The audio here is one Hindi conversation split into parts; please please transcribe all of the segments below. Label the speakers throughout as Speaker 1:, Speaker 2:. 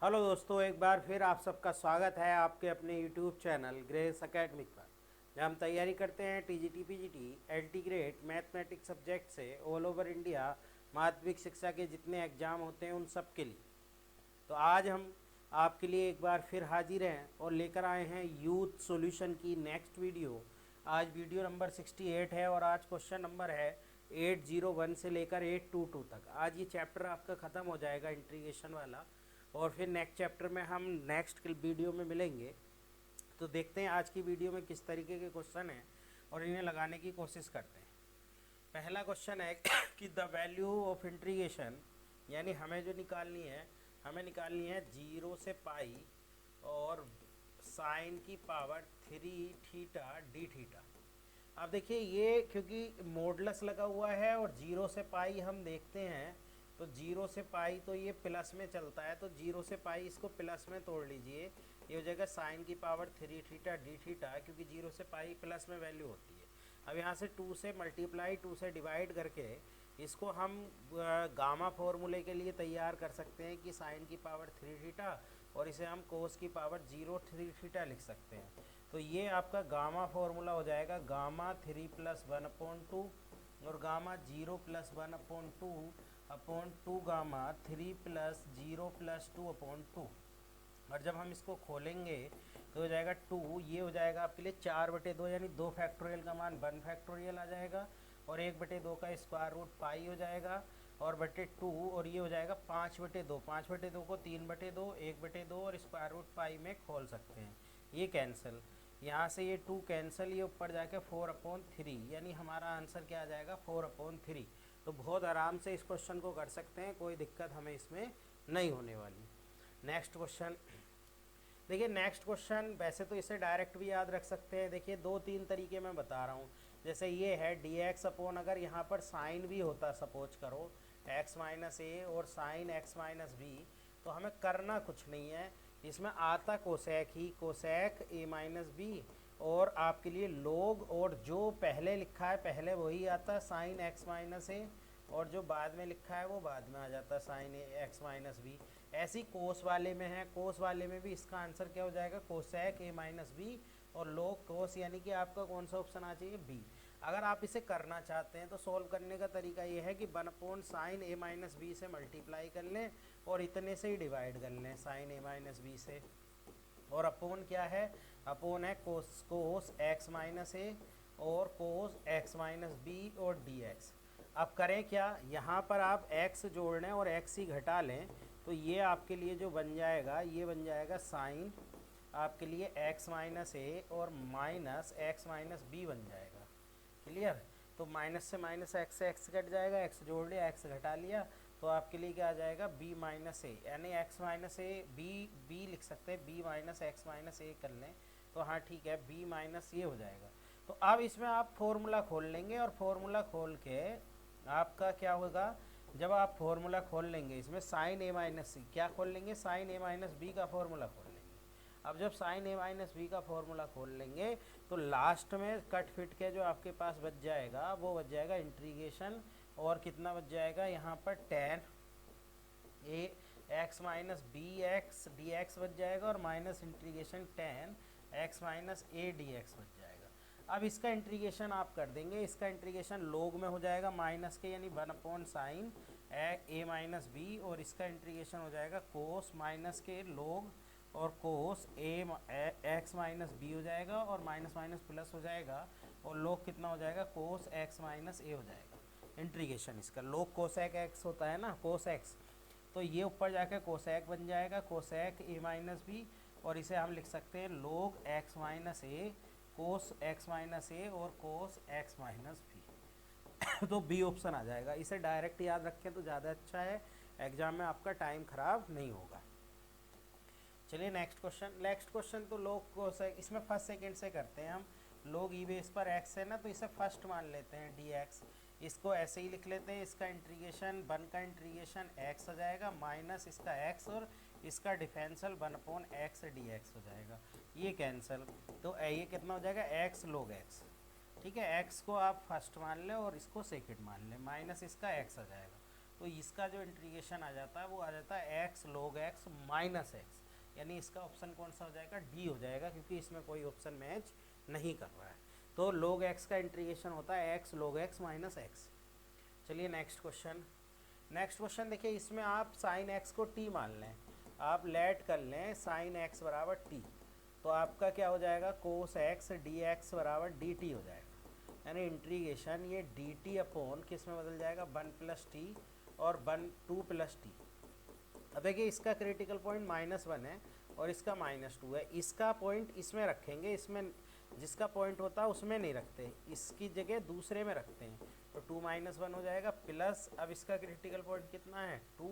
Speaker 1: हेलो दोस्तों, एक बार फिर आप सबका स्वागत है आपके अपने यूट्यूब चैनल ग्रेस एकेडमिक पर, जहाँ हम तैयारी करते हैं TGT PGT LT grade mathematics subject से ऑल ओवर इंडिया माध्यमिक शिक्षा के जितने एग्ज़ाम होते हैं उन सब के लिए। तो आज हम आपके लिए एक बार फिर हाजिर हैं और लेकर आए हैं यूथ सॉल्यूशन की नेक्स्ट वीडियो। आज वीडियो नंबर 68 है और आज क्वेश्चन नंबर है 801 से लेकर 822 तक। आज ये चैप्टर आपका ख़त्म हो जाएगा इंटीग्रेशन वाला, और फिर नेक्स्ट चैप्टर में हम नेक्स्ट वीडियो में मिलेंगे। तो देखते हैं आज की वीडियो में किस तरीके के क्वेश्चन हैं और इन्हें लगाने की कोशिश करते हैं। पहला क्वेश्चन है कि द वैल्यू ऑफ इंटीग्रेशन, यानी हमें जो निकालनी है, हमें निकालनी है 0 से पाई और साइन की पावर 3 थीटा डी थीटा। अब देखिए ये क्योंकि मॉडुलस लगा हुआ है और 0 से पाई हम देखते हैं, तो 0 से पाई तो ये प्लस में चलता है, तो 0 से पाई इसको प्लस में तोड़ लीजिए, ये हो जाएगा साइन की पावर 3 थीटा डी थीटा, क्योंकि 0 से पाई प्लस में वैल्यू होती है। अब यहाँ से 2 से मल्टीप्लाई 2 से डिवाइड करके इसको हम गामा फॉर्मूले के लिए तैयार कर सकते हैं कि साइन की पावर 3 थीटा और इसे हम कोस की पावर 0 थीटा लिख सकते हैं। तो ये आपका गामा फॉर्मूला हो जाएगा गामा 3 प्लस 1/2 और gamma 0 plus 1/2 gamma 3 plus 0 plus 2/2। और जब हम इसको खोलेंगे तो हो जाएगा 2, ये हो जाएगा आपके लिए 4/2, यानी 2 फैक्टोरियल का मान 1 फैक्टोरियल आ जाएगा, और 1/2 का स्क्वायर रूट पाई हो जाएगा और बटे 2, और ये हो जाएगा 5/2। 5/2 को 3/2, 1/2 और स्क्वायर रूट पाई में खोल सकते हैं, ये कैंसिल। यहाँ से ये 2 कैंसिल, ये ऊपर जाके 4/3, यानी हमारा आंसर क्या आ जाएगा 4/3। तो बहुत आराम से इस क्वेश्चन को कर सकते हैं, कोई दिक्कत हमें इसमें नहीं होने वाली। नेक्स्ट क्वेश्चन देखिए, नेक्स्ट क्वेश्चन वैसे तो इसे डायरेक्ट भी याद रख सकते हैं। देखिए 2-3 तरीके मैं बता रहा हूँ। जैसे ये है dx अपॉन, अगर यहाँ पर साइन भी होता, सपोज करो x माइनस ए और साइन x माइनस बी, तो हमें करना कुछ नहीं है, इसमें आता कोसेक ही, कोसेक a माइनस बी, और आपके लिए लोग, और जो पहले लिखा है पहले वही आता साइन x माइनस ए, और जो बाद में लिखा है वो बाद में आ जाता साइन x माइनस बी। ऐसी कोस वाले में है, कोस वाले में भी इसका आंसर क्या हो जाएगा कोसेक a माइनस बी और लोग कोस, यानी कि आपका कौन सा ऑप्शन आ चाहिए बी। अगर आप इसे करना चाहते हैं तो सॉल्व करने का तरीका ये है कि 1 साइन a माइनस बी से मल्टीप्लाई कर लें और इतने से ही डिवाइड कर लें साइन a माइनस बी से, और अपोन क्या है, अपोन है कोस x माइनस ए और कोस x माइनस बी और dx। अब करें क्या, यहाँ पर आप x जोड़ लें और x ही घटा लें, तो ये आपके लिए जो बन जाएगा, ये बन जाएगा साइन आपके लिए x माइनस ए और माइनस x माइनस बी बन जाएगा। क्लियर। तो माइनस से माइनस x से x कट जाएगा, x जोड़ लिया x घटा लिया, तो आपके लिए क्या आ जाएगा b माइनस ए, यानी x माइनस ए बी लिख सकते हैं, b माइनस एक्स माइनस ए कर लें तो हाँ ठीक है, b माइनस ये हो जाएगा। तो अब इसमें आप फॉर्मूला खोल लेंगे, और फॉर्मूला खोल के आपका क्या होगा, जब आप फॉर्मूला खोल लेंगे इसमें साइन a माइनस सी, क्या खोल लेंगे साइन a माइनस बी का फॉर्मूला खोल लेंगे। अब जब साइन a माइनस बी का फॉर्मूला खोल लेंगे तो लास्ट में कट फिट के जो आपके पास बच जाएगा वो बच जाएगा इंटीग्रेशन, और कितना बच जाएगा यहाँ पर tan a x minus b x d x बच जाएगा, और minus integration tan x minus a d x बच जाएगा। अब इसका इंटीग्रेशन आप कर देंगे, इसका इंटीग्रेशन लोग में हो जाएगा माइनस के, यानी 1 साइन ए माइनस बी, और इसका इंटीग्रेशन हो जाएगा कोस माइनस के लोग और कोस एक्स माइनस बी हो जाएगा, और माइनस माइनस प्लस हो जाएगा, और लोग कितना हो जाएगा कोस एक्स माइनस ए हो जाएगा। इंटीग्रेशन इसका लोग कोसेक एक्स होता है ना, कोस एक्स, तो ये ऊपर जाकर कोसेक बन जाएगा कोसेक ए माइनस बी, और इसे हम लिख सकते हैं लोग एक्स माइनस ए कोस एक्स माइनस ए और कोस एक्स माइनस बी। तो बी ऑप्शन आ जाएगा। इसे डायरेक्ट याद रखें तो ज़्यादा अच्छा है, एग्जाम में आपका टाइम खराब नहीं होगा। चलिए नेक्स्ट क्वेश्चन तो लोग कोसेक, इसमें फर्स्ट सेकंड से करते हैं हम। लोग ई बेस पर एक्स है ना, तो इसे फर्स्ट मान लेते हैं डी एक्स, इसको ऐसे ही लिख लेते हैं। इसका इंटीग्रेशन 1 का इंटीग्रेशन x हो जाएगा माइनस इसका x, और इसका डिफरेंशियल 1/x डी एक्स हो जाएगा, ये कैंसिल। तो ये कितना हो जाएगा x लोग x, ठीक है, x को आप फर्स्ट मान लें और इसको सेकंड मान लें, माइनस इसका x आ जाएगा, तो इसका जो इंटीग्रेशन आ जाता है वो आ जाता है x log x minus x, यानी इसका ऑप्शन कौन सा हो जाएगा, डी हो जाएगा, क्योंकि इसमें कोई ऑप्शन मैच नहीं कर रहा है। तो log x का इंटीग्रेशन होता है x log x minus x. चलिए नेक्स्ट क्वेश्चन। नेक्स्ट क्वेश्चन देखिए, इसमें आप साइन एक्स को टी मान लें, आप लेट कर लें साइन एक्स बराबर टी, तो आपका क्या हो जाएगा, कोस एक्स डी एक्स बराबर डी टी हो जाएगा, यानी इंटीग्रेशन ये डी टी अपॉन किस में बदल जाएगा, वन प्लस टी और वन टू प्लस टी। अब देखिए इसका क्रिटिकल पॉइंट -1 है और इसका -2 है, इसका पॉइंट इसमें रखेंगे, इसमें जिसका पॉइंट होता है उसमें नहीं रखते, इसकी जगह दूसरे में रखते हैं, तो 2 -1 हो जाएगा प्लस, अब इसका क्रिटिकल पॉइंट कितना है 2,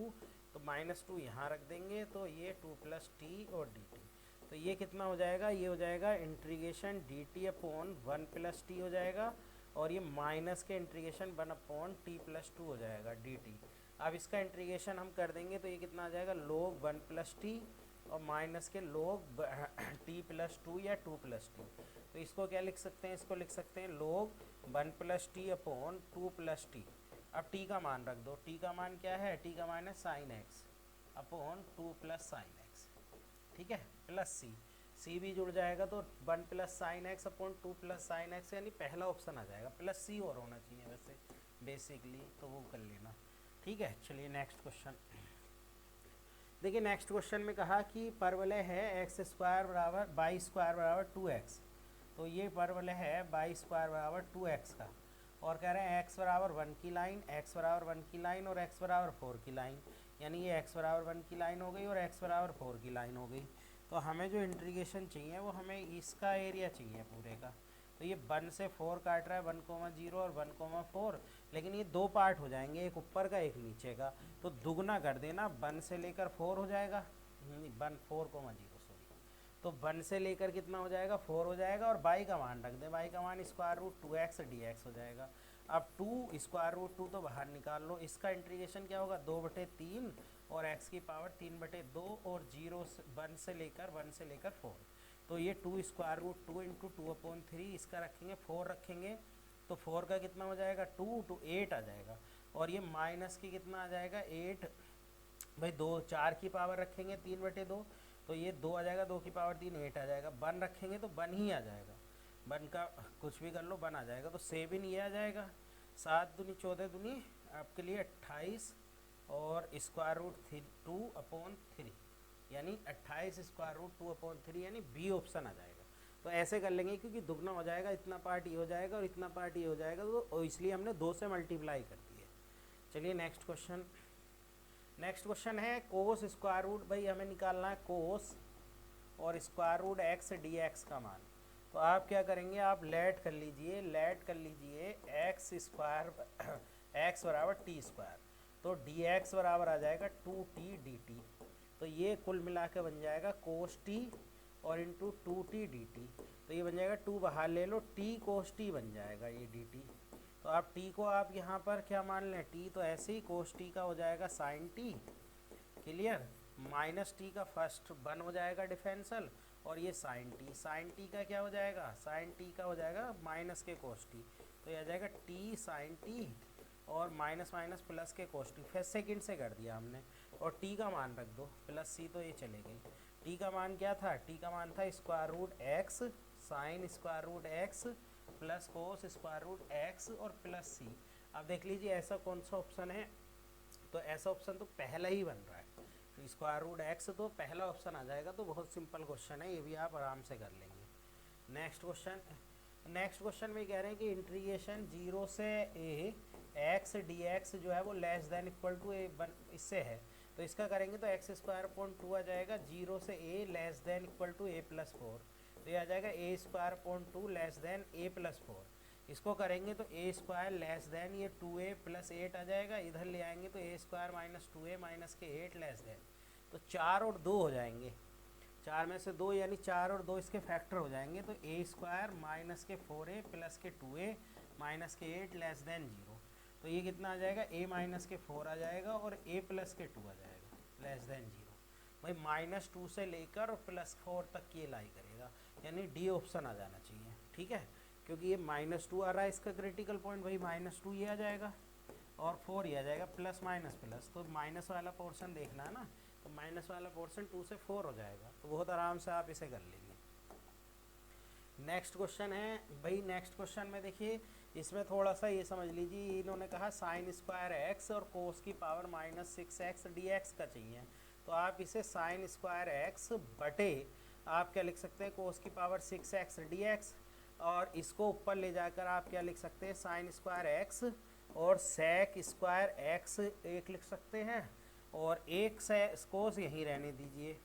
Speaker 1: तो -2 यहाँ रख देंगे, तो ये 2 प्लस टी और डी टी, तो ये कितना हो जाएगा, ये हो जाएगा integration D T upon 1 plus T हो जाएगा, और ये माइनस के इंटीग्रेशन 1 अपॉन टी प्लस 2 हो जाएगा डी टी। अब इसका इंटीग्रेशन हम कर देंगे तो ये कितना आ जाएगा, log 1 प्लस टी और माइनस के log टी प्लस 2 या 2 प्लस टी, तो इसको क्या लिख सकते हैं, इसको लिख सकते हैं log 1 plus T upon 2 plus T. अब टी का मान रख दो, टी का मान क्या है, टी का मान है sine x upon 2 plus sine x, ठीक है, प्लस सी, सी भी जुड़ जाएगा तो 1 plus sine x upon 2 plus sine x, यानी पहला ऑप्शन आ जाएगा, प्लस सी और होना चाहिए वैसे बेसिकली, तो वो कर लेना, ठीक है। चलिए नेक्स्ट क्वेश्चन देखिए, नेक्स्ट क्वेश्चन में कहा कि परवलय है एक्स स्क्वायर बराबर वाई स्क्वायर बराबर 2x, तो ये परवलय है वाई स्क्वायर बराबर 2x का, और कह रहे हैं x बराबर 1 की लाइन, x बराबर 1 की लाइन और x बराबर 4 की लाइन, यानी ये x बराबर 1 की लाइन हो गई और x बराबर 4 की लाइन हो गई। तो हमें जो इंटीग्रेशन चाहिए वो हमें इसका एरिया चाहिए पूरे का, तो ये 1 से 4 काट रहा है, 1,0 और 1,4, लेकिन ये दो पार्ट हो जाएंगे, एक ऊपर का एक नीचे का, तो दुगना कर देना, 1 से लेकर 4 हो जाएगा, 4,0 सॉरी, तो 1 से लेकर कितना हो जाएगा 4 हो जाएगा, और बाई का मान रख दे, बाई का मान स्क्वायर रूट 2x dx हो जाएगा। अब 2 स्क्वायर रूट 2 तो बाहर निकाल लो, इसका इंटीग्रेशन क्या होगा 2/3 और x की पावर 3/2 और 1 से लेकर 4, तो ये 2 स्क्वायर रूट 2 इंटू 2/3, इसका रखेंगे 4 रखेंगे, तो 4 का कितना हो जाएगा 2 to 8 आ जाएगा, और ये माइनस की कितना आ जाएगा 8, भाई 2 4 की पावर रखेंगे 3/2, तो ये 2 आ जाएगा, 2 की पावर 3 8 आ जाएगा, 1 रखेंगे तो 1 ही आ जाएगा, 1 का कुछ भी कर लो 1 आ जाएगा, तो 7 ये आ जाएगा, 7 दूनी 14 दूनी आपके लिए 28 और स्क्वायर रूट 2/3, यानी 28 स्क्वायर रूट 2/3, यानी बी ऑप्शन आ जाएगा। तो ऐसे कर लेंगे क्योंकि दुगना हो जाएगा, इतना पार्ट ये हो जाएगा और इतना पार्ट ये हो जाएगा, तो इसलिए हमने 2 से मल्टीप्लाई कर दिए। चलिए नेक्स्ट क्वेश्चन। नेक्स्ट क्वेश्चन है कोस स्क्वायर रूट, भाई हमें निकालना है कोस और square root x d x का मान, तो आप क्या करेंगे, आप लेट कर लीजिए एक्स स्क्वायर एक्स बराबर टी स्क्वायर, तो डी एक्स बराबर आ जाएगा 2t dt, तो ये कुल मिला के बन जाएगा कोस टी और इंटू 2t dt, तो ये बन जाएगा 2 बाहर ले लो, t कोस टी बन जाएगा ये dt, तो आप t को आप यहाँ पर क्या मान लें, t तो ऐसे ही कोस टी का हो जाएगा sine t, clear, minus t का फर्स्ट 1 हो जाएगा डिफरेंशियल, और ये साइन टी का क्या हो जाएगा, साइन टी का हो जाएगा माइनस के कोस टी, तो ये आ जाएगा टी साइन टी और माइनस माइनस प्लस के कोस टी, फिर सेकेंड से कर दिया हमने, और टी का मान रख दो प्लस सी, तो ये चले गई, टी का मान क्या था, टी का मान था square root x sine square root x plus cos square root x और प्लस सी। अब देख लीजिए ऐसा कौन सा ऑप्शन है, तो ऐसा ऑप्शन तो पहला ही बन रहा है, तो स्क्वायर रूट एक्स तो पहला ऑप्शन आ जाएगा, तो बहुत सिंपल क्वेश्चन है, ये भी आप आराम से कर लेंगे। नेक्स्ट क्वेश्चन में कह रहे हैं कि इंटीग्रेशन 0 से a एक्स डी एक्स जो है वो लेस देन इक्वल टू ए इससे है, तो इसका करेंगे तो एक्स स्क्वायर अपॉन 2 आ जाएगा, 0 से a less than equal to a plus 4, तो ये आ जाएगा a square upon 2 less than a plus 4, इसको करेंगे तो a स्क्वायर लेस देन ये 2a प्लस 8 आ जाएगा, इधर ले आएंगे तो a square minus 2a minus के 8 लेस देन, तो 4 और 2 हो जाएंगे, 4 में से 2 यानी 4 और 2 इसके फैक्टर हो जाएंगे, तो a स्क्वायर माइनस के 4a प्लस के 2a माइनस के 8 लेस देन 0, तो ये कितना आ जाएगा a माइनस के 4 आ जाएगा और a प्लस के 2 आ जाएगा लेस देन 0, भाई -2 से लेकर और +4 तक ये लाई करेगा, यानी डी ऑप्शन आ जाना चाहिए, ठीक है, क्योंकि ये -2 आ रहा है, इसका क्रिटिकल पॉइंट भाई -2 ये आ जाएगा, और 4 ये आ जाएगा प्लस माइनस प्लस, तो माइनस वाला पोर्शन देखना है ना, तो माइनस वाला पोर्शन 2 से 4 हो जाएगा, तो बहुत आराम से आप इसे कर लेंगे। नेक्स्ट क्वेश्चन है भाई, नेक्स्ट क्वेश्चन में देखिए इसमें थोड़ा सा ये समझ लीजिए, इन्होंने कहा साइन स्क्वायर एक्स और कोस की पावर माइनस 6x dx का चाहिए, तो आप इसे साइन स्क्वायर एक्स बटे आप क्या लिख सकते हैं कोस की पावर 6x dx, और इसको ऊपर ले जाकर आप क्या लिख सकते हैं साइन स्क्वायर एक्स और सेक स्क्वायर एक्स एक लिख सकते हैं, और एक से कोस यहीं रहने दीजिए,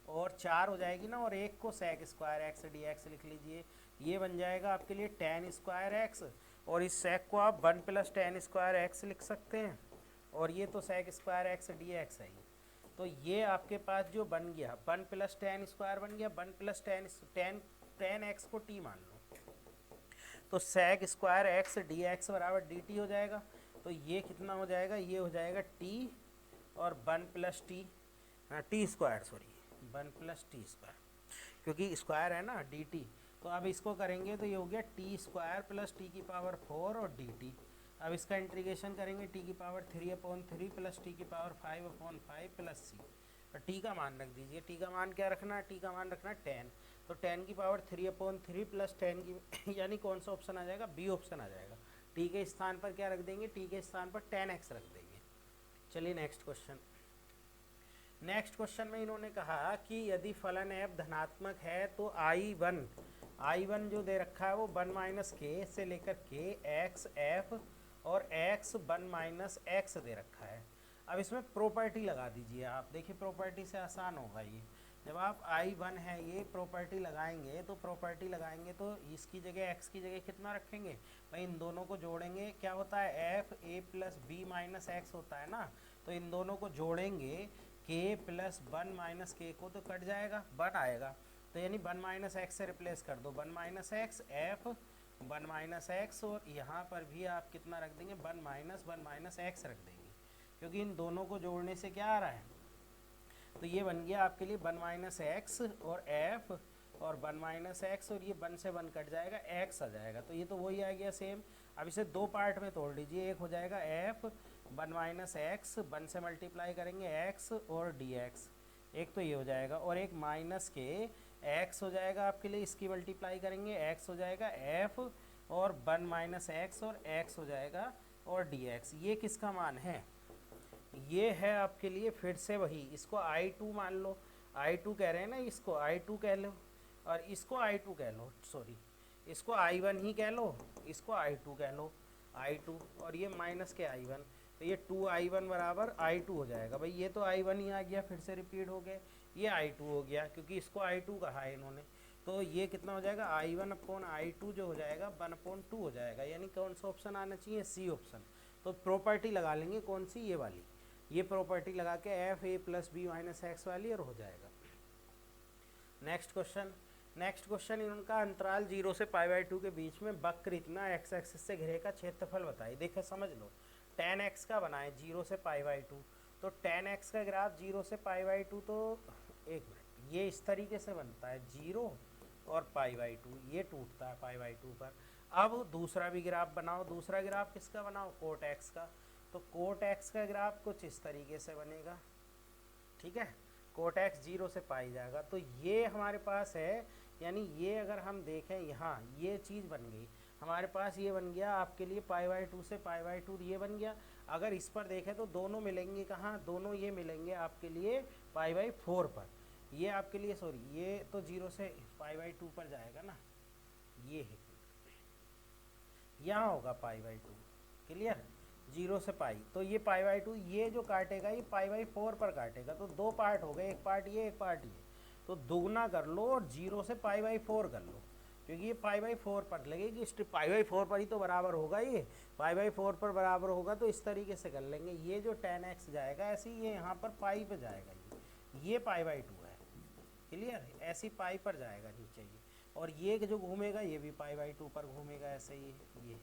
Speaker 1: और 4 हो जाएगी ना, और एक को sec square x d x लिख लीजिए, ये बन जाएगा आपके लिए टेन स्क्वायर एक्स, और इस सेक को आप 1 प्लस टेन स्क्वायर एक्स लिख सकते हैं, और ये तो sec square x d x है। तो ये आपके पास जो बन गया 1 प्लस टेन स्क्वायर बन गया, 1 प्लस टेन एक्स को टी मान लो, तो sec square x d x बराबर डी टी हो जाएगा, तो ये कितना हो जाएगा, ये हो जाएगा टी और 1 plus T T square, sorry 1 plus T square, क्योंकि स्क्वायर है ना डी टी, तो अब इसको करेंगे तो ये हो गया टी स्क्वायर प्लस टी की पावर 4 और डी टी। अब इसका इंटीग्रेशन करेंगे टी की पावर 3/3 प्लस टी की पावर 5/5 प्लस सी, और टी का मान रख दीजिए, टी का मान क्या रखना है, टी का मान रखना 10, तो 10 की पावर 3/3 प्लस 10 की यानी कौन सा ऑप्शन आ जाएगा, बी ऑप्शन आ जाएगा। टी के स्थान पर क्या रख देंगे, टी के स्थान पर 10x रख देंगे। चलिए नेक्स्ट क्वेश्चन। नेक्स्ट क्वेश्चन में इन्होंने कहा कि यदि फलन f धनात्मक है तो I1 जो दे रखा है वो 1 माइनस के से लेकर के x f और x 1 माइनस x दे रखा है। अब इसमें प्रॉपर्टी लगा दीजिए आप, देखिए प्रॉपर्टी से आसान होगा ये, जब आप I1 है ये प्रॉपर्टी लगाएंगे, तो प्रॉपर्टी लगाएंगे तो इसकी जगह x की जगह कितना रखेंगे भाई, इन दोनों को जोड़ेंगे, क्या होता है f a plus b minus x होता है ना, तो इन दोनों को जोड़ेंगे k प्लस 1 माइनस के को तो कट जाएगा 1 आएगा, तो यानी 1 माइनस एक्स से रिप्लेस कर दो, 1 minus x F 1 minus x, और यहाँ पर भी आप कितना रख देंगे 1 माइनस एक्स रख देंगे, क्योंकि इन दोनों को जोड़ने से क्या आ रहा है, तो ये बन गया आपके लिए 1 माइनस एक्स और एफ और 1 माइनस एक्स, और ये 1 से 1 कट जाएगा एक्स आ जाएगा, तो ये तो वही आ गया सेम। अब इसे दो पार्ट में तोड़ लीजिए, एक हो जाएगा एफ 1 माइनस एक्स 1 से मल्टीप्लाई करेंगे एक्स और डी एक्स, एक तो ये हो जाएगा, और एक माइनस के एक्स हो जाएगा आपके लिए, इसकी मल्टीप्लाई करेंगे एक्स हो जाएगा एफ और 1 माइनस एक्स और एक्स हो जाएगा और डी एक्स। ये किसका मान है, ये है आपके लिए फिर से वही, इसको I2 मान लो, I2 कह रहे हैं ना, इसको I2 कह लो और इसको I2 कह लो, सॉरी इसको I1 ही कह लो, इसको I2 कह लो, I2 और ये माइनस के I1, तो ये 2I1 बराबर I2 हो जाएगा। भाई ये तो I1 ही आ गया, फिर से रिपीट हो गया, ये I2 हो गया क्योंकि इसको I2 कहा है इन्होंने, तो ये कितना हो जाएगा I1/I2 जो हो जाएगा 1/2 हो जाएगा, यानी कौन सा ऑप्शन आना चाहिए, सी ऑप्शन। तो प्रॉपर्टी लगा लेंगे कौन सी, ये वाली, ये प्रॉपर्टी लगा के f a plus b minus x वाली, और हो जाएगा। नेक्स्ट क्वेश्चन इनका अंतराल 0 से π/2 के बीच में वक्र इतना एक्स एक्सिस से घिरे का क्षेत्रफल बताइए। देखिए समझ लो, tan x का बनाए 0 से π/2, तो tan x का ग्राफ 0 से π/2, तो एक मिनट, ये इस तरीके से बनता है 0 और π/2, ये टूटता है π/2 पर। अब दूसरा भी ग्राफ बनाओ, दूसरा ग्राफ किसका बनाओ, कोट x का, तो कोट x का ग्राफ कुछ इस तरीके से बनेगा, ठीक है, कोट x 0 से पाई जाएगा, तो ये हमारे पास है, यानी ये अगर हम देखें यहाँ ये चीज़ बन गई हमारे पास, ये बन गया आपके लिए π/2 से π/2 ये बन गया। अगर इस पर देखें तो दोनों मिलेंगे कहाँ, दोनों ये मिलेंगे आपके लिए π/4 पर, ये आपके लिए सॉरी ये तो 0 से π/2 पर जाएगा ना, ये है यहाँ होगा π/2, क्लियर, 0 से पाई, तो ये π/2 ये जो काटेगा ये π/4 पर काटेगा, तो दो पार्ट हो गए, एक पार्ट ये एक पार्ट ये, तो दोगुना कर लो और 0 से π/4 कर लो, क्योंकि ये π/4 पर लगेगी, इस π/4 पर ही तो बराबर होगा, ये π/4 पर बराबर होगा, तो इस तरीके से कर लेंगे, ये जो tan x जाएगा ऐसे ही ये यहाँ पर पाई पे जाएगा, ये π/2 है, क्लियर, ऐसी पाई पर जाएगा नीचे ये, और ये जो घूमेगा ये भी π/2 पर घूमेगा ऐसे ही, ये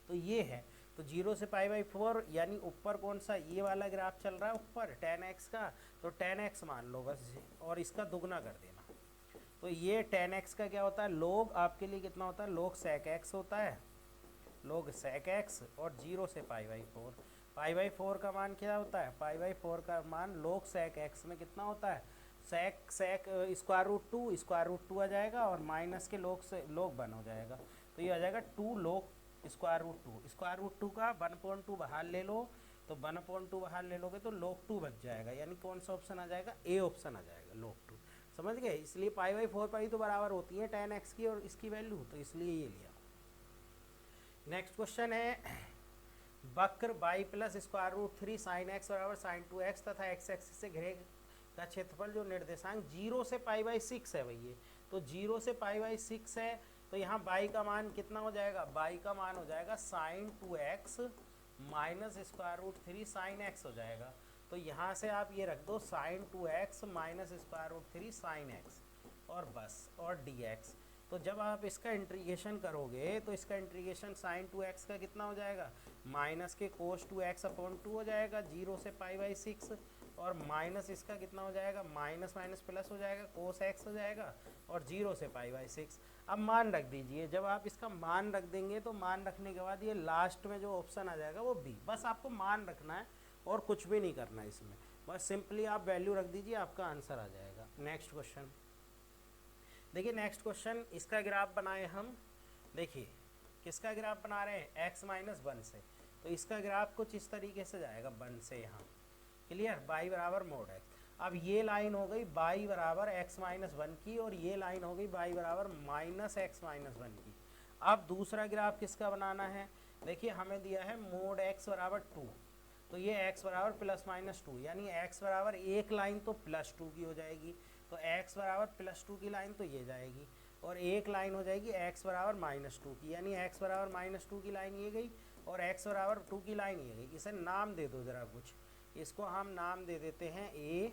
Speaker 1: तो ये है, तो 0 से π/4 यानी ऊपर कौन सा, ये वाला ग्राफ चल रहा है ऊपर tan x का, तो tan x मान लो बस, और इसका दुगना कर देना, तो ये tan x का क्या होता है, log आपके लिए कितना होता है, log sec x होता है, log sec x, और 0 से π/4, पाई/4 का मान क्या होता है, पाई/4 का मान log sec x में कितना होता है, sec स्क्वायर रूट टू आ जाएगा और माइनस के log से log 1 हो जाएगा, तो ये आ जाएगा 2 log स्क्वायर रूट टू का 1/2 बाहर ले लो, तो 1/2 बाहर ले लोगे तो log 2 बच जाएगा, यानी कौन सा ऑप्शन आ जाएगा, ए ऑप्शन आ जाएगा log 2। समझ गए, इसलिए पाई/4 पाई तो बराबर होती है tan x की और इसकी वैल्यू, तो इसलिए ये लिया। नेक्स्ट क्वेश्चन है वक्र y plus square root 3 sine x बराबर साइन 2x तथा x एक्सिस से घिरे का क्षेत्रफल जो निर्देशांक 0 से पाई/6 है भैया, तो 0 से पाई/6 है, तो यहाँ y का मान कितना हो जाएगा, y का मान हो जाएगा sine 2x minus square root 3 sine x हो जाएगा, तो यहाँ से आप ये रख दो sine 2x minus square root 3 sine x और बस, और dx। तो जब आप इसका इंटीग्रेशन करोगे तो इसका इंटीग्रेशन साइन 2x का कितना हो जाएगा, माइनस के कोस 2x/2 हो जाएगा 0 से पाई/6, और माइनस इसका कितना हो जाएगा, माइनस माइनस प्लस हो जाएगा कोस x हो जाएगा और 0 से पाई/6। अब मान रख दीजिए, जब आप इसका मान रख देंगे तो मान रखने के बाद ये लास्ट में जो ऑप्शन आ जाएगा वो बी, बस आपको मान रखना है और कुछ भी नहीं करना है इसमें, बस सिंपली आप वैल्यू रख दीजिए, आपका आंसर आ जाएगा। नेक्स्ट क्वेश्चन देखिए, नेक्स्ट क्वेश्चन इसका ग्राफ बनाए हम, देखिए किसका ग्राफ बना रहे हैं, x-1 से, तो इसका ग्राफ कुछ इस तरीके से जाएगा 1 से यहाँ, क्लियर, y बराबर मोड x। अब ये लाइन हो गई y बराबर x-1 की और ये लाइन हो गई y बराबर माइनस x-1 की। अब दूसरा ग्राफ किसका बनाना है, देखिए हमें दिया है मोड x बराबर 2, तो ये x बराबर +-2, यानी x बराबर एक लाइन तो +2 की हो जाएगी, तो x बराबर +2 की लाइन तो ये जाएगी, और एक लाइन हो जाएगी x बराबर -2 की, यानी x बराबर -2 की लाइन ये गई और x बराबर 2 की लाइन ये गई। इसे नाम दे दो ज़रा कुछ, इसको हम नाम दे देते हैं A,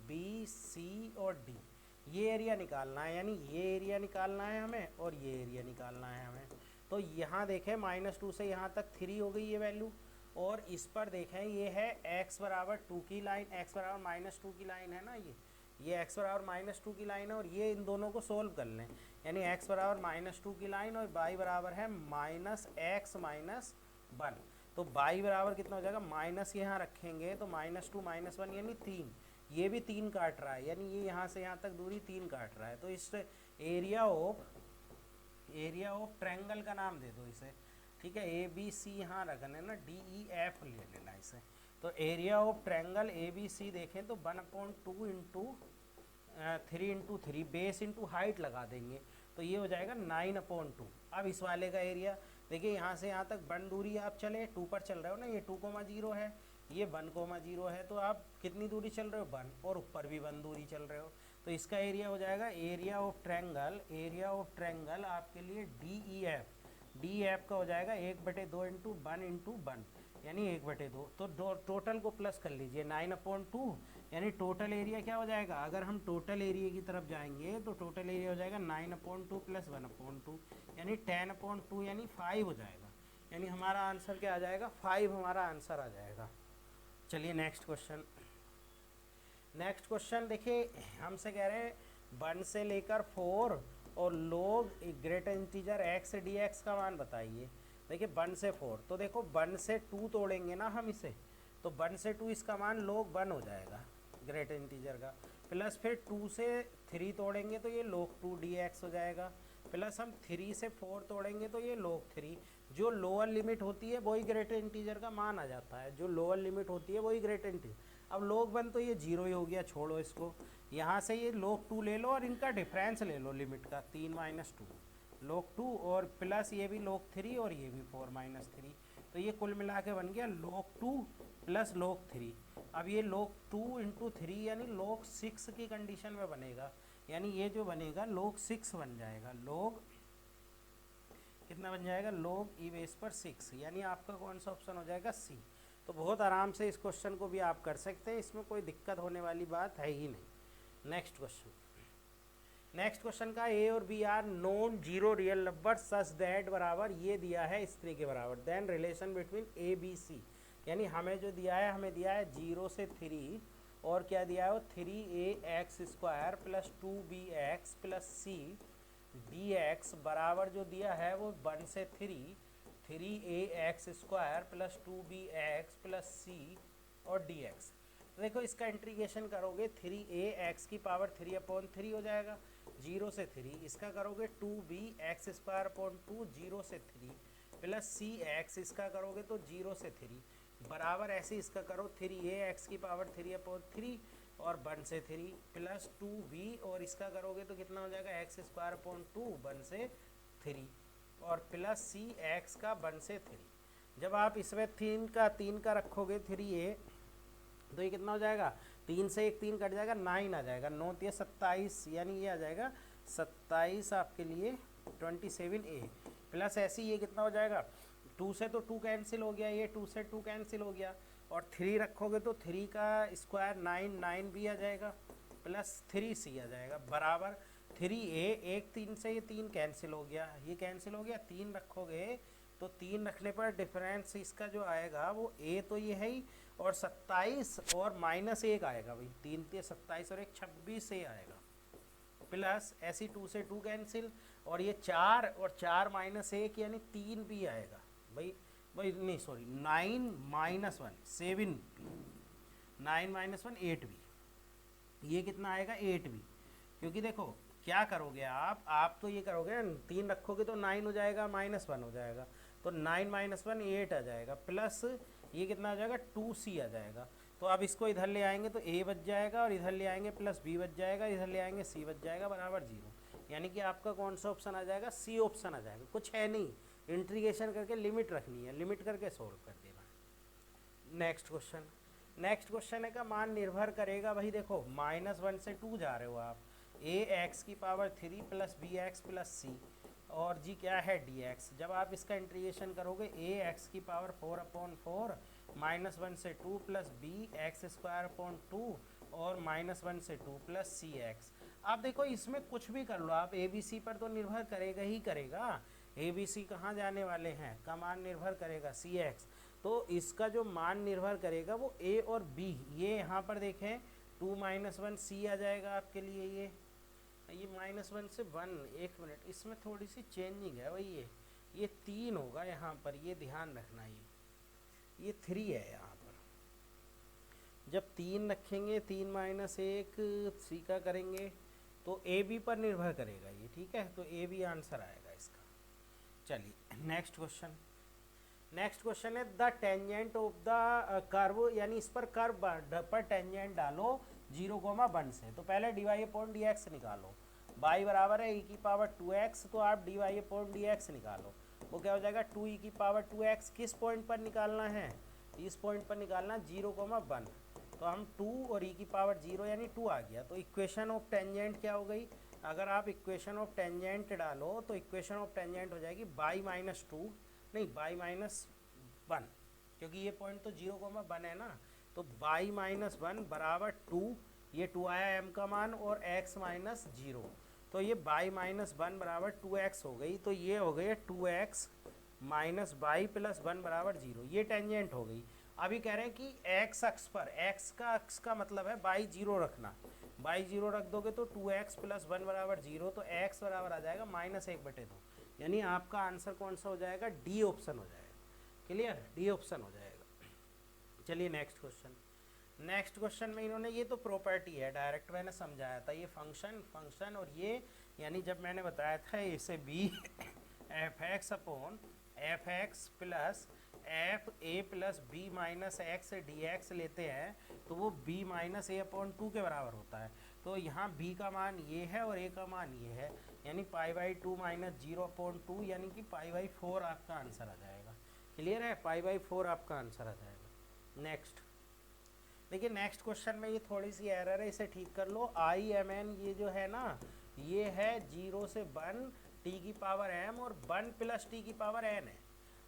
Speaker 1: B, C और D। ये एरिया निकालना है, यानी ये एरिया निकालना है हमें और ये एरिया निकालना है हमें। तो यहाँ देखें -2 से यहाँ तक 3 हो गई ये वैल्यू, और इस पर देखें ये है x बराबर 2 की लाइन, x बराबर -2 की लाइन है ना, ये x बराबर -2 की लाइन है, और ये इन दोनों को सोल्व कर लें, यानी x बराबर -2 की लाइन और y बराबर है -x-1, तो y बराबर कितना हो जाएगा, माइनस यहाँ रखेंगे तो -2 -1 यानी 3, ये भी 3 काट रहा है, यानी ये यहाँ से यहाँ तक दूरी 3 काट रहा है, तो इस एरिया ऑफ ट्रायंगल का नाम दे दो इसे, ठीक है, ABC यहाँ रखना है ना, DEF ले लेना इसे। तो एरिया ऑफ ट्रायंगल ABC देखें तो 1/2 into 3 into 3 base into height लगा देंगे, तो ये हो जाएगा 9/2। अब इस वाले का एरिया देखिए, यहाँ से यहाँ तक 1 दूरी आप चले, 2 पर चल रहे हो ना, ये 2,0 है, ये 1,0 है, तो आप कितनी दूरी चल रहे हो 1, और ऊपर भी 1 दूरी चल रहे हो, तो इसका एरिया हो जाएगा एरिया ऑफ ट्रायंगल आपके लिए DEF का हो जाएगा 1/2 इंटू 1 इंटू 1, यानी 1/2, तो टोटल को प्लस कर लीजिए 9/2, यानी टोटल एरिया क्या हो जाएगा, अगर हम टोटल एरिया की तरफ जाएंगे तो टोटल एरिया हो जाएगा 9/2 + 1/2, यानी 10/2, यानी 5 हो जाएगा, यानी हमारा आंसर क्या आ जाएगा, 5 हमारा आंसर आ जाएगा। चलिए नेक्स्ट क्वेश्चन देखिए, हमसे कह रहे हैं 1 से लेकर 4 और लोग ग्रेटर इंटीजर x dx का मान बताइए। देखिए 1 से 4, तो देखो 1 से 2 तोड़ेंगे ना हम इसे, तो 1 से 2 इसका मान log 1 हो जाएगा ग्रेटर इंटीजर का, प्लस फिर 2 से 3 तोड़ेंगे तो ये log 2 dx हो जाएगा, प्लस हम 3 से 4 तोड़ेंगे तो ये log 3, जो लोअर लिमिट होती है वही ग्रेटर इंटीजर का मान आ जाता है, जो लोअर लिमिट होती है वही ग्रेटर इंटीजर। अब log 1 तो ये 0 ही हो गया, छोड़ो इसको, यहाँ से ये log 2 ले लो और इनका डिफरेंस ले लो लिमिट का, 3 - 2 log 2, और प्लस ये भी log 3 और ये भी 4 - 3, तो ये कुल मिला के बन गया log 2 + log 3। अब ये log 2 × 3 यानी log 6 की कंडीशन में बनेगा, यानी ये जो बनेगा log 6 बन जाएगा, log कितना बन जाएगा, log e⁻6, यानी आपका कौन सा ऑप्शन हो जाएगा, C। तो बहुत आराम से इस क्वेश्चन को भी आप कर सकते हैं, इसमें कोई दिक्कत होने वाली बात है ही नहीं। नेक्स्ट क्वेश्चन का A और B are non zero real number such that बराबर, ये दिया है इस तरह के बराबर, देन रिलेशन बिटवीन ABC, यानी हमें जो दिया है, हमें दिया है 0 से 3 और क्या दिया है वो 3ax² + 2bx + c dx बराबर जो दिया है वो 1 से 3 3ax² plus 2bx plus c और dx। तो देखो इसका इंटीग्रेशन करोगे 3ax³ हो जाएगा 0 से 3, इसका करोगे 2bx² 0 से 3 प्लस cx, इसका करोगे तो 0 से 3 बराबर ऐसे इसका करो 3ax³ और 1 से 3 प्लस 2b और इसका करोगे तो कितना हो जाएगा x² 1 से 3 और प्लस cx का 1 से 3। जब आप इसमें 3 का रखोगे 3a तो ये कितना हो जाएगा, 3 से 1 3 कट जाएगा, 9 आ जाएगा, 9 3 27, यानी ये आ जाएगा 27 आपके लिए 27a प्लस ऐसे ये कितना हो जाएगा, 2 से तो 2 कैंसिल हो गया, ये 2 से 2 कैंसिल हो गया और 3 रखोगे तो 3 का स्क्वायर 9 9 भी आ जाएगा प्लस 3c आ जाएगा बराबर 3a। 1 3 से ये 3 कैंसिल हो गया, ये कैंसिल हो गया, 3 रखोगे तो 3 रखने पर डिफरेंस इसका जो आएगा वो a तो ये है ही और 27 और -1 आएगा भाई, 3 3 27 और 1 26 से आएगा प्लस ऐसी 2 से 2 कैंसिल और ये 4 और 4 -1 यानी 3 भी आएगा भाई नहीं सॉरी 9 - 1 7 9 - 1 8 भी, ये कितना आएगा 8 भी, क्योंकि देखो क्या करोगे आप तो ये करोगे 3 रखोगे तो 9 हो जाएगा -1 हो जाएगा तो 9 - 1 8 आ जाएगा प्लस ये कितना आ जाएगा 2c आ जाएगा। तो अब इसको इधर ले आएंगे तो a बच जाएगा और इधर ले आएंगे प्लस b बच जाएगा, इधर ले आएंगे c बच जाएगा बराबर 0, यानी कि आपका कौन सा ऑप्शन आ जाएगा, c ऑप्शन आ जाएगा। कुछ है नहीं, इंटीग्रेशन करके लिमिट रखनी है, लिमिट करके सोल्व कर देना। नेक्स्ट क्वेश्चन है का मान निर्भर करेगा भाई, देखो -1 से 2 जा रहे हो आप, ax³ plus bx plus c और जी क्या है dx। जब आप इसका इंटीग्रेशन करोगे ax⁴/4 -1 से 2 प्लस bx² 2 और -1 से 2 प्लस cx। आप देखो इसमें कुछ भी कर लो आप, abc पर तो निर्भर करेगा ही करेगा, abc कहाँ जाने वाले हैं, का मान निर्भर करेगा cx, तो इसका जो मान निर्भर करेगा वो a और b। ये यहाँ पर देखें 2 - 1 c आ जाएगा आपके लिए, ये -1 से 1, एक मिनट इसमें थोड़ी सी चेंजिंग है भाई, ये 3 होगा यहाँ पर, ये ध्यान रखना, ये 3 है यहाँ पर। जब 3 रखेंगे 3 - 1 c का करेंगे तो ए बी पर निर्भर करेगा ये, ठीक है, तो ए बी आंसर आएगा इसका। चलिए नेक्स्ट क्वेश्चन है the tangent of the curve, यानी इस पर कर्व पर टेंजेंट डालो 0,1 से, तो पहले dy/dx निकालो, y बराबर है e⁻²x, तो आप dy/dx निकालो, वो क्या हो जाएगा 2e⁻²x। किस पॉइंट पर निकालना है, इस पॉइंट पर निकालना 0,1, तो हम 2 और e⁻0 यानी 2 आ गया, तो इक्वेशन ऑफ टेंजेंट क्या हो गई, अगर आप इक्वेशन ऑफ टेंजेंट डालो तो इक्वेशन ऑफ टेंजेंट हो जाएगी y-1, क्योंकि ये पॉइंट तो 0,1 है ना, तो y-1 बराबर 2, ये 2 आया m का मान और x - 0, तो ये y-1 बराबर 2x हो गई, तो ये हो गई 2x - y प्लस 1 बराबर 0, ये टेंजेंट हो गई। अभी कह रहे हैं कि x अक्ष पर, x का अक्ष का मतलब है y 0 रखना, y 0 रख दोगे तो 2x प्लस 1 बराबर 0, तो x बराबर आ जाएगा -1/2, यानी आपका आंसर कौन सा हो जाएगा, डी ऑप्शन हो जाएगा। क्लियर, डी ऑप्शन हो जाएगा। चलिए नेक्स्ट क्वेश्चन में इन्होंने, ये तो प्रॉपर्टी है डायरेक्ट मैंने समझाया था, ये फंक्शन और ये यानी जब मैंने बताया था इसे b f(x) plus f(a) plus b minus x dx लेते हैं तो वो b माइनस a/2 के बराबर होता है। तो यहाँ b का मान ये है और a का मान ये है, यानी π/2 माइनस 0/2, यानी कि π/4 आपका आंसर आ जाएगा। क्लियर है, π/4 आपका आंसर आ जाएगा। देखिए नेक्स्ट क्वेश्चन में ये थोड़ी सी एरर है, इसे ठीक कर लो। IMN ये जो है ना, ये है 0 से 1 t⁻m और 1 प्लस t⁻n है।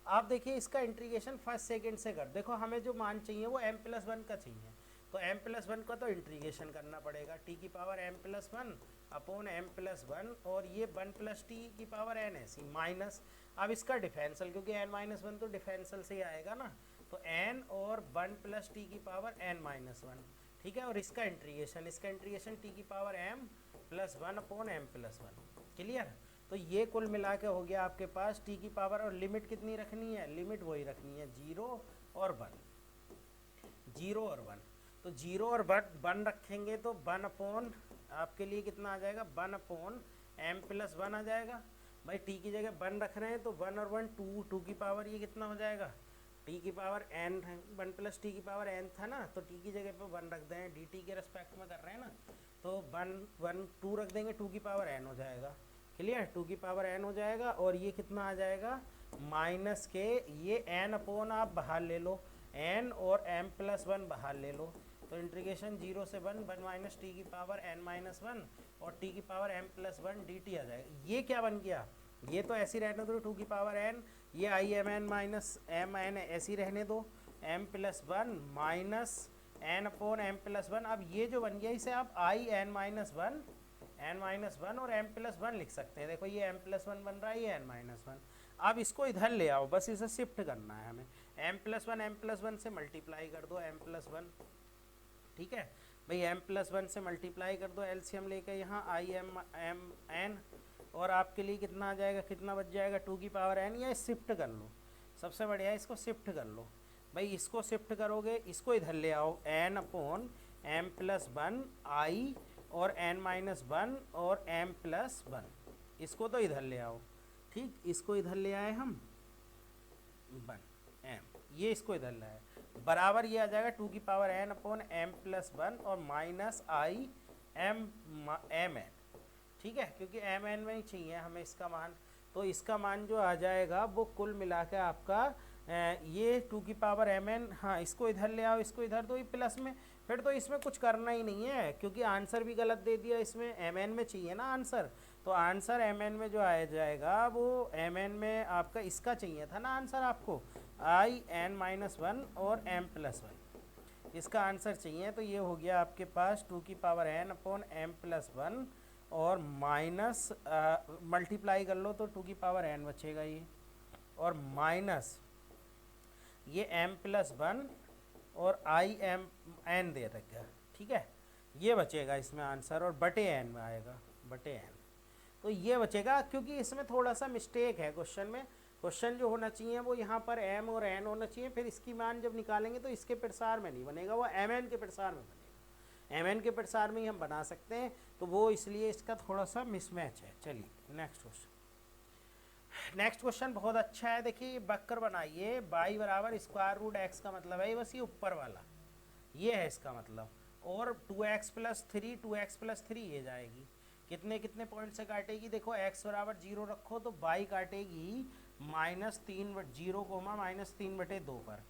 Speaker 1: आप देखिए इसका इंटीग्रेशन फर्स्ट सेकंड से कर, देखो हमें जो मान चाहिए वो m+1 का चाहिए, तो m+1 का तो इंटीग्रेशन करना पड़ेगा, t⁻m+1 अपॉन m+1 और ये 1 प्लस t⁻n है माइनस, अब इसका डिफरेंशियल, क्योंकि n-1 तो डिफरेंशियल से ही आएगा ना, तो n और 1 प्लस t⁻n-1, ठीक है, और इसका integration t⁻m+1 upon m+1। Clear, तो ये कुल मिला के हो गया आपके पास टी की पावर, और लिमिट कितनी रखनी है, लिमिट वही रखनी है 0 और 1, 0 और 1। तो 0 और 1 रखेंगे तो 1 आपके लिए कितना आ जाएगा, 1/m+1 आ जाएगा। भाई टी की जगह 1 रख रहे हैं तो 1 और 1 2 की पावर ये कितना हो जाएगा, टी की पावर n, 1 + टी की पावर n था ना, तो टी की जगह पे 1 रख दें, डी टी के रेस्पेक्ट में कर रहे हैं ना, तो 2 रख देंगे, 2 की पावर n हो जाएगा। क्लियर, 2 की पावर n हो जाएगा। और ये कितना आ जाएगा माइनस के, ये n/, आप बाहर ले लो, n और m+1 बाहर ले लो, तो इंटीग्रेशन 0 से 1 1 - टी की पावर n-1 और टी की पावर m+1 dt आ जाएगा। ये क्या बन गया, ये तो ऐसी रहने दो 2 की पावर n, ये i ऐसी रहने दो, m+1 माइनस n/m+1। अब ये जो बन गया इसे आप n-1 और m+1 लिख सकते हैं। देखो ये m+1 बन रहा है, ये n-1। अब इसको इधर ले आओ, बस इसे शिफ्ट करना है हमें, m+1 से मल्टीप्लाई कर दो, m+1, ठीक है भाई, m+1 से मल्टीप्लाई कर दो, एलसीएम लेके यहाँ n, और आपके लिए कितना आ जाएगा, कितना बच जाएगा 2 की पावर n, या शिफ्ट कर लो, सबसे बढ़िया है इसको शिफ्ट कर लो। भाई इसको शिफ्ट करोगे, इसको इधर ले आओ, n/m+1 i और n-1 और m+1, इसको तो इधर ले आओ, ठीक, इसको इधर ले आए हम 1 m, ये इसको इधर ले आए, बराबर ये आ जाएगा 2 की पावर n/m+1 और माइनस i mn, ठीक है, क्योंकि mn में ही चाहिए हमें इसका मान। तो इसका मान जो आ जाएगा वो कुल मिला के आपका ये 2 की पावर mn, हाँ इसको इधर ले आओ, इसको इधर, तो ये प्लस में, फिर तो इसमें कुछ करना ही नहीं है, क्योंकि आंसर भी गलत दे दिया, इसमें mn में चाहिए ना आंसर, तो आंसर mn में जो आ जाएगा वो mn में आपका इसका चाहिए था ना आंसर आपको, in-1 और m+1, इसका आंसर चाहिए। तो ये हो गया आपके पास 2 की पावर n/m+1 और माइनस मल्टीप्लाई कर लो तो 2 की पावर n बचेगा ये, और माइनस ये m+1 और n दे रखा, ठीक है, ये बचेगा इसमें आंसर, और बटे n में आएगा, बटे n, तो ये बचेगा, क्योंकि इसमें थोड़ा सा मिस्टेक है क्वेश्चन में। क्वेश्चन जो होना चाहिए वो यहाँ पर m और n होना चाहिए, फिर इसकी मान जब निकालेंगे तो इसके प्रसार में नहीं बनेगा, वो mn के प्रसार में बनेगा, mn के प्रसार में ही हम बना सकते हैं, तो वो इसलिए इसका थोड़ा सा मिसमैच है। चलिए नेक्स्ट क्वेश्चन, नेक्स्ट क्वेश्चन बहुत अच्छा है, देखिए वक्र बनाइए, y बराबर √x का मतलब है बस ये ऊपर वाला, ये है इसका मतलब, और 2x+3 ये जाएगी, कितने कितने पॉइंट से काटेगी, देखो x बराबर 0 रखो तो y काटेगी -3 पर,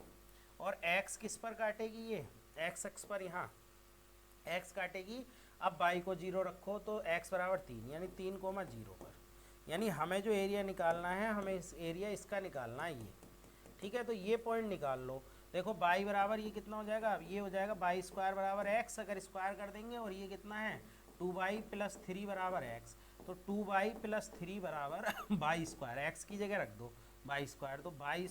Speaker 1: और x किस पर काटेगी, ये x अक्ष पर, यहाँ x काटेगी। अब y को 0 रखो तो x बराबर 3, यानी 3,0 पर, यानी हमें जो एरिया निकालना है, हमें इस एरिया इसका निकालना है ये, ठीक है, तो ये पॉइंट निकाल लो। देखो y बराबर ये कितना हो जाएगा, अब ये हो जाएगा y² बराबर x, अगर स्क्वायर कर देंगे, और ये कितना है 2y + 3 बराबर x, तो 2y + 3 बराबर y², x की जगह रख दो y², तो y² -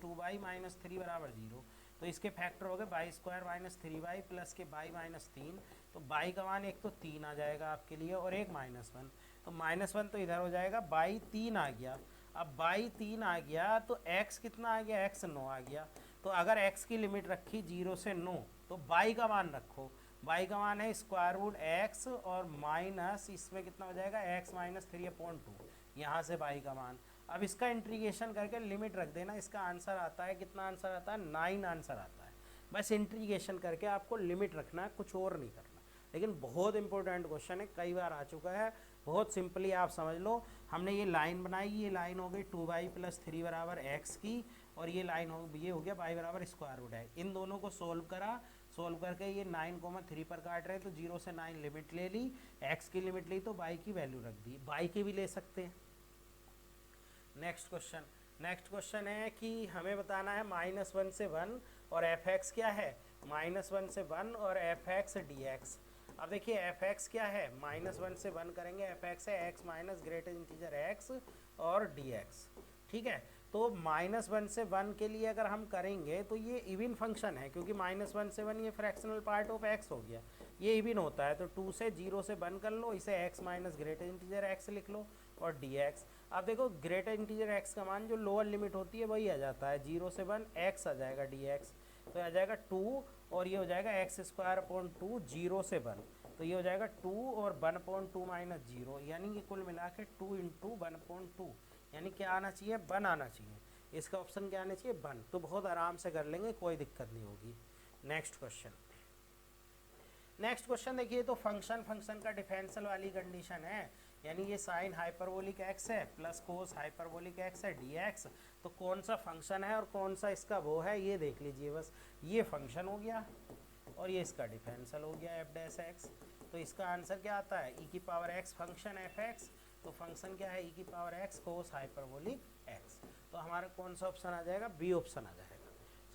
Speaker 1: 2y - 3 बराबर 0, तो इसके फैक्टर हो गए y² - 3y प्लस के y - 3, तो y का मान एक तो 3 आ जाएगा आपके लिए, और एक -1, तो -1 तो इधर हो जाएगा, y 3 आ गया। अब y 3 आ गया तो x कितना आ गया, x 9 आ गया, तो अगर x की लिमिट रखी 0 से 9, तो y का मान रखो, y का मान है √x और माइनस इसमें कितना हो जाएगा x - 3/2, यहाँ से y का मान। अब इसका इंटीग्रेशन करके लिमिट रख देना, इसका आंसर आता है, कितना आंसर आता है 9 आंसर आता है, बस इंटीग्रेशन करके आपको लिमिट रखना है, कुछ और नहीं करना। लेकिन बहुत इंपॉर्टेंट क्वेश्चन है, कई बार आ चुका है, बहुत सिंपली आप समझ लो। हमने ये लाइन बनाई, ये लाइन हो गई 2y + 3 बराबर x की, और ये लाइन हो, ये हो गया y बराबर √x, इन दोनों को सोल्व करा, सोल्व करके ये 9,3 पर काट रहे हैं, तो 0 से 9 लिमिट ले ली, x की लिमिट ली तो y की वैल्यू रख दी, y की भी ले सकते हैं। नेक्स्ट क्वेश्चन है कि हमें बताना है -1 से 1 और f(x) क्या है, -1 से 1 और f(x) dx। अब देखिए f(x) क्या है, -1 से 1 करेंगे, f(x) है x minus greater integer x और dx, ठीक है। तो -1 से 1 के लिए अगर हम करेंगे तो ये इवन फंक्शन है, क्योंकि -1 से 1 ये फ्रैक्शनल पार्ट ऑफ x हो गया, ये इवन होता है, तो 2 से 0 से 1 कर लो, इसे x minus greater integer x लिख लो, और dx। अब देखो ग्रेटर इंटीजर x का मान जो लोअर लिमिट होती है वही आ जाता है, 0 से 1 x आ जाएगा dx, तो आ जाएगा 2 और ये हो जाएगा x² 0 से 1, तो ये हो जाएगा 2 और 1/2 माइनस 0, यानी कि कुल मिला के 2 इंटू 1/2, यानी क्या आना चाहिए 1 आना चाहिए, इसका ऑप्शन क्या आना चाहिए 1। तो बहुत आराम से कर लेंगे, कोई दिक्कत नहीं होगी। नेक्स्ट क्वेश्चन देखिए, तो फंक्शन का डिफरेंशियल वाली कंडीशन है, यानी ये साइन हाइपरबोलिक x है प्लस कोस हाइपरबोलिक x है dx, तो कौन सा फंक्शन है और कौन सा इसका वो है ये देख लीजिए बस। ये फंक्शन हो गया और ये इसका डिफरेंशियल हो गया f डैश x, तो इसका आंसर क्या आता है e की पावर x फंक्शन fx, तो फंक्शन क्या है e की power x cos hyperbolic x, तो हमारा कौन सा ऑप्शन आ जाएगा बी ऑप्शन आ जाएगा।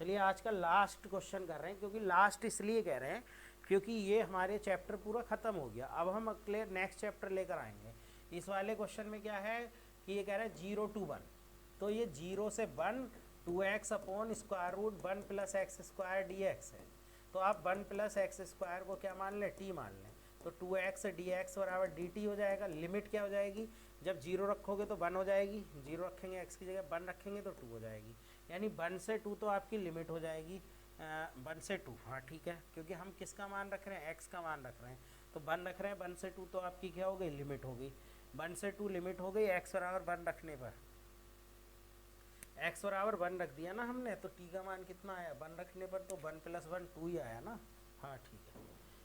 Speaker 1: चलिए आज का लास्ट क्वेश्चन कर रहे हैं, क्योंकि लास्ट इसलिए कह रहे हैं क्योंकि ये हमारे चैप्टर पूरा ख़त्म हो गया, अब हम अगले नेक्स्ट चैप्टर लेकर आएंगे। इस वाले क्वेश्चन में क्या है कि ये कह रहा है 0 to 1, तो ये 0 से 1 2x upon square root 1 plus x square dx है, तो आप 1 प्लस एक्स स्क्वायर को क्या मान लें t मान लें, तो 2x dx बराबर dt हो जाएगा। लिमिट क्या हो जाएगी, जब 0 रखोगे तो 1 हो जाएगी, 0 रखेंगे x की जगह 1 रखेंगे तो 2 हो जाएगी, यानी 1 से 2 तो आपकी लिमिट हो जाएगी 1 से 2, हाँ ठीक है, क्योंकि हम किसका मान रख रहे हैं x का मान रख रहे हैं, तो 1 रख रहे हैं 1 से 2, तो आपकी क्या हो गई लिमिट हो गई, 1 से 2 लिमिट हो गई, x बराबर 1 रखने पर, x बराबर 1 रख दिया ना हमने, तो t का मान कितना आया 1 रखने पर, तो 1 + 1 2 ही आया ना, हाँ ठीक है।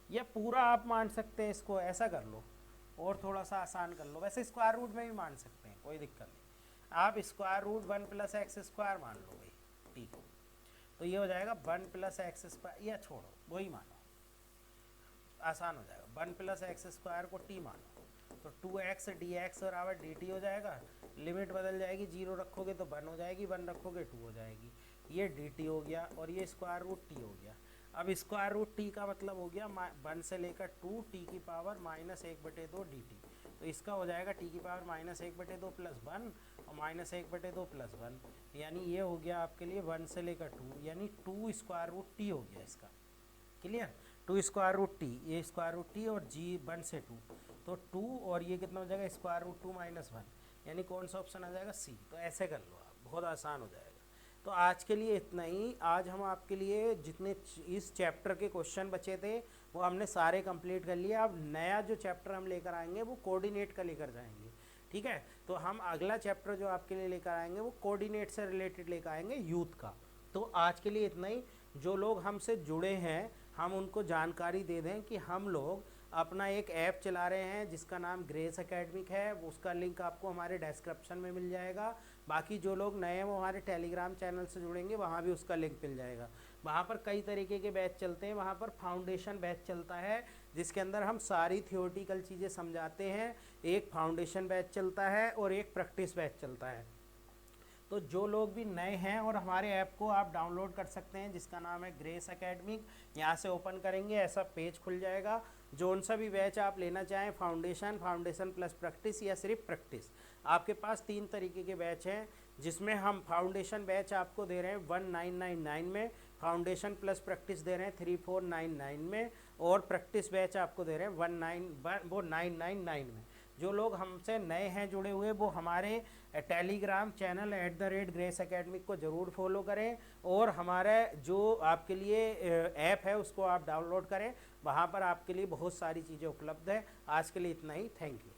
Speaker 1: यह पूरा आप मान सकते हैं, इसको ऐसा कर लो और थोड़ा सा आसान कर लो, वैसे स्क्वायर रूट में भी मान सकते हैं, कोई दिक्कत नहीं, आप स्क्वायर रूट 1 + x स्क्वायर मान लो भाई, ठीक है, तो ये हो जाएगा 1 + x स्क्वायर, या छोड़ो वही मानो, आसान हो जाएगा, 1 + x स्क्वायर को t मानो, तो 2x dx बराबर dt हो जाएगा, लिमिट बदल जाएगी, 0 रखोगे तो 1 हो जाएगी, 1 रखोगे 2 हो जाएगी, ये dt हो गया और ये स्क्वायर रूट t हो गया। अब स्क्वायर रूट t का मतलब हो गया 1 से लेकर 2 t की पावर -1/2 dt, तो इसका हो जाएगा t की पावर -1/2 + 1 और -1/2 + 1, यानी ये हो गया आपके लिए 1 से लेकर 2, यानी 2 स्क्वायर रूट t हो गया इसका, क्लियर, 2 स्क्वायर रूट t, ये स्क्वायर रूट t और g 1 से 2, तो 2 और ये कितना हो जाएगा स्क्वायर रूट 2 - 1, यानी कौन सा ऑप्शन आ जाएगा सी, तो ऐसे कर लो आप, बहुत आसान हो जाएगा। तो आज के लिए इतना ही, आज हम आपके लिए जितने इस चैप्टर के क्वेश्चन बचे थे वो हमने सारे कंप्लीट कर लिए। अब नया जो चैप्टर हम लेकर आएंगे वो कोऑर्डिनेट का लेकर जाएंगे, ठीक है, तो हम अगला चैप्टर जो आपके लिए लेकर आएंगे वो कोऑर्डिनेट से रिलेटेड लेकर आएंगे यूथ का। तो आज के लिए इतना ही, जो लोग हमसे जुड़े हैं हम उनको जानकारी दे दें कि हम लोग अपना एक ऐप चला रहे हैं जिसका नाम ग्रेस एकेडमिक है, उसका लिंक आपको हमारे डिस्क्रिप्शन में मिल जाएगा। बाकी जो लोग नए हैं वो हमारे टेलीग्राम चैनल से जुड़ेंगे, वहाँ भी उसका लिंक मिल जाएगा। वहाँ पर कई तरीके के बैच चलते हैं, वहाँ पर फाउंडेशन बैच चलता है जिसके अंदर हम सारी थियोरेटिकल चीज़ें समझाते हैं, एक फाउंडेशन बैच चलता है और एक प्रैक्टिस बैच चलता है। तो जो लोग भी नए हैं और हमारे ऐप को आप डाउनलोड कर सकते हैं जिसका नाम है ग्रेस एकेडमिक, यहाँ से ओपन करेंगे ऐसा पेज खुल जाएगा, जोन सा भी बैच आप लेना चाहें, फाउंडेशन प्लस प्रैक्टिस या सिर्फ प्रैक्टिस, आपके पास 3 तरीके के बैच हैं, जिसमें हम फाउंडेशन बैच आपको दे रहे हैं 1999 में, फाउंडेशन प्लस प्रैक्टिस दे रहे हैं 3499 में, और प्रैक्टिस बैच आपको दे रहे हैं 999 में। जो लोग हमसे नए हैं जुड़े हुए वो हमारे टेलीग्राम चैनल @ग्रेस एकेडमिक को ज़रूर फॉलो करें, और हमारा जो आपके लिए ऐप है उसको आप डाउनलोड करें, वहाँ पर आपके लिए बहुत सारी चीज़ें उपलब्ध है। आज के लिए इतना ही, थैंक यू।